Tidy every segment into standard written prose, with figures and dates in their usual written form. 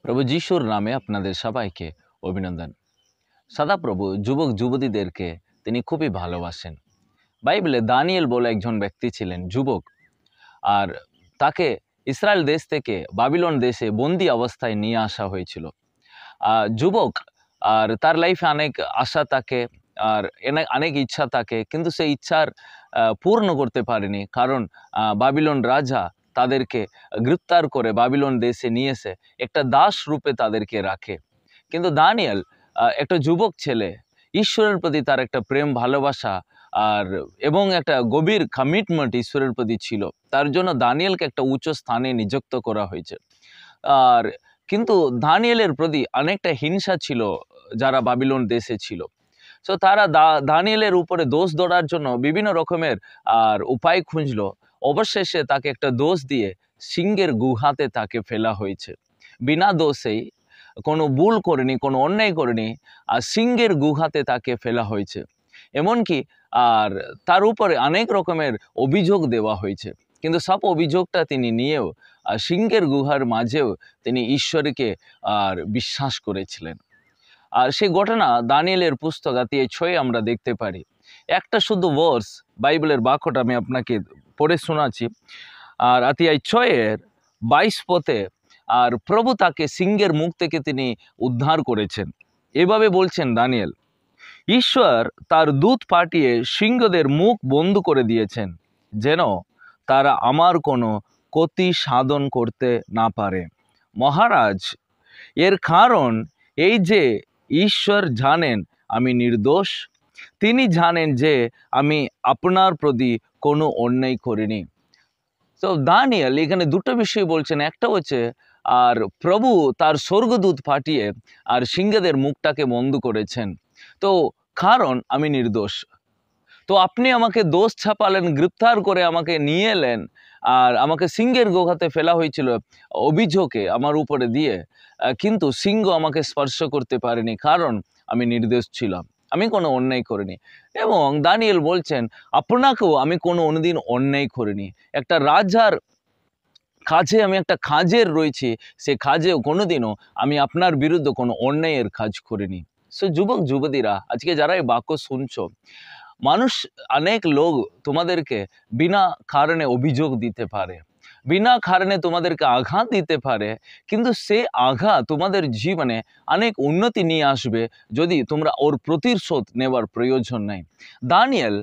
প্রভু যিশুর নামে আপনাদের সবাইকে অভিনন্দন। সদাপ্রভু যুবক যুবতীদেরকে তিনি খুবই ভালোবাসেন। বাইবেলে দানিয়েল বলে একজন ব্যক্তি ছিলেন, যুবক, আর তাকে ইসরায়েল দেশ থেকে বাবিলন দেশে বন্দি অবস্থায় নিয়ে আসা হয়েছিল। যুবক, আর তার লাইফে অনেক আশা থাকে, আর অনেক ইচ্ছা থাকে, কিন্তু সেই ইচ্ছার পূর্ণ করতে পারেনি, কারণ বাবিলন রাজা তাদেরকে গ্রেপ্তার করে বাবিলন দেশে নিয়ে এসে একটা দাস রূপে তাদেরকে রাখে। কিন্তু দানিয়েল একটা যুবক ছেলে, ঈশ্বরের প্রতি তার একটা প্রেম ভালোবাসা এবং একটা গভীর কমিটমেন্ট ঈশ্বরের প্রতি ছিল। তার জন্য দানিয়েলকে একটা উচ্চ স্থানে নিযুক্ত করা হয়েছে। আর কিন্তু দানিয়েলের প্রতি অনেকটা হিংসা ছিল যারা বাবিলন দেশে ছিল। সো তারা দানিয়েলের উপরে দোষ ধরার জন্য বিভিন্ন রকমের উপায় খুঁজলো। অবশেষে তাকে একটা দোষ দিয়ে সিংহের গুহাতে তাকে ফেলা হয়েছে। বিনা দোষেই, কোনো ভুল করেনি, কোনো অন্যায় করেনি, আর সিংহের গুহাতে তাকে ফেলা হয়েছে। এমনকি তার উপরে অনেক রকমের অভিযোগ দেওয়া হয়েছে, কিন্তু সব অভিযোগটা তিনি নিয়েও সিংহের গুহার মাঝেও তিনি ঈশ্বরকে বিশ্বাস করেছিলেন। আর সেই ঘটনা দানিয়েলের পুস্তক আতিয়া 6 আমরা দেখতে পারি। একটা শুধু ভার্স, বাইবেলের বাক্যটা আমি আপনাকে পড়ে শোনাচ্ছি। আর আতিয়া 6:22 পথে প্রভু তাকে সিংহের মুখ থেকে তিনি উদ্ধার করেছেন। এভাবে বলছেন দানিয়েল, ঈশ্বর তার দূত পাঠিয়ে সিংহদের মুখ বন্ধ করে দিয়েছেন, যেন তারা আমার কোনো ক্ষতি সাধন করতে না পারে। মহারাজ, এর কারণ এই যে ঈশ্বর জানেন আমি নির্দোষ। তিনি জানেন যে আমি আপনার প্রতি কোনো অন্যায় করিনি। তো দানিয়েল এখানে দুটো বিষয় বলছেন। একটা হচ্ছে প্রভু তার স্বর্গদূত পাঠিয়ে সিংহদের মুখটাকে বন্ধ করেছেন। তো কারণ আমি নির্দোষ। তো আপনি আমাকে দোষ ছাপালেন, গ্রেপ্তার করে আমাকে নিয়ে এলেন, আর আমাকে সিংহের গুহাতে ফেলা হয়েছিল অভিযোগে আমার উপরে দিয়ে, কিন্তু সিংহ আমাকে স্পর্শ করতে পারেনি, কারণ আমি নির্দোষ ছিলাম, আমি কোনো অন্যায় করিনি। এবং দানিয়েল বলছেন, আপনাকেও আমি কোনো অনুদিন অন্যায় করিনি। একটা রাজার কাজে আমি একটা কাজের রয়েছি, সে কাজেও কোনোদিনও আমি আপনার বিরুদ্ধে কোনো অন্যায়ের কাজ করিনি। সো যুবক যুবতীরা, আজকে যারা এই বাক্য শুনছো, অনেক লোক তোমাদেরকে বিনা কারণে অভিযোগ দিতে পারে, বিনা কারণে তোমাদেরকে আঘাত দিতে পারে, কিন্তু সে আঘাত তোমাদের জীবনে অনেক উন্নতি নিয়ে আসবে যদি তোমরা ওর প্রতিশোধ নেওয়ার প্রয়োজন নাই। দানিয়েল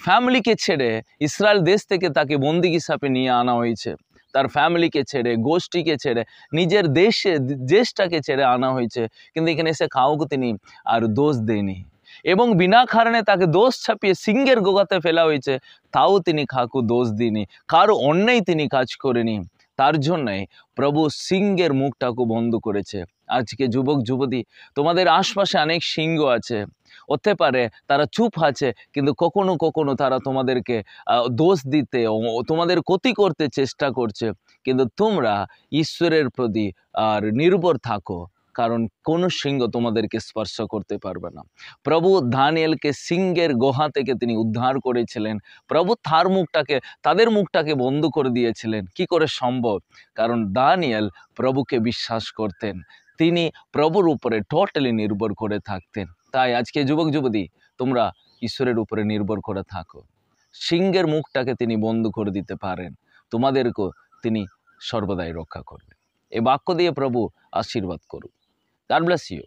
ফ্যামিলিকে ছেড়ে ইসরায়েল দেশ থেকে তাকে বন্দী হিসাবে নিয়ে আনা হয়েছে। তার ফ্যামিলিকে ছেড়ে, গোষ্ঠীকে ছেড়ে, নিজের দেশটাকে ছেড়ে আনা হয়েছে, কিন্তু এখানে এসে কাউকে তিনি দোষ দেয়নি। এবং বিনা কারণে তাকে দোষ ছাপিয়ে সিংহের গুহাতে ফেলা হয়েছে, তাও তিনি কাউকে দোষ দিনি, কারো অন্যায় তিনি কাজ করেনি। তার জন্যই প্রভু সিংহের মুখটাকে বন্ধ করেছে। আজকে যুবক যুবতী, তোমাদের আশপাশে অনেক সিংহ আছে, হতে পারে তারা চুপ আছে, কিন্তু কখনো কখনো তারা তোমাদেরকে দোষ দিতে, তোমাদের ক্ষতি করতে চেষ্টা করছে, কিন্তু তোমরা ঈশ্বরের প্রতি নির্ভর থাকো, কারণ কোন সিংহ তোমাদেরকে স্পর্শ করতে পারবে না। প্রভু দানিয়েলকে সিংহের গুহা থেকে তিনি উদ্ধার করেছিলেন। প্রভু তাদের মুখটাকে বন্ধ করে দিয়েছিলেন। কি করে সম্ভব? কারণ দানিয়েল প্রভুকে বিশ্বাস করতেন, তিনি প্রভুর উপরে টোটালি নির্ভর করে থাকতেন। তাই আজকে যুবক যুবতী, তোমরা ঈশ্বরের উপরে নির্ভর করে থাকো। সিংহের মুখটাকে তিনি বন্ধ করে দিতে পারেন, তোমাদেরকেও তিনি সর্বদাই রক্ষা করবেন। এই বাক্য দিয়ে প্রভু আশীর্বাদ করুন। God bless you.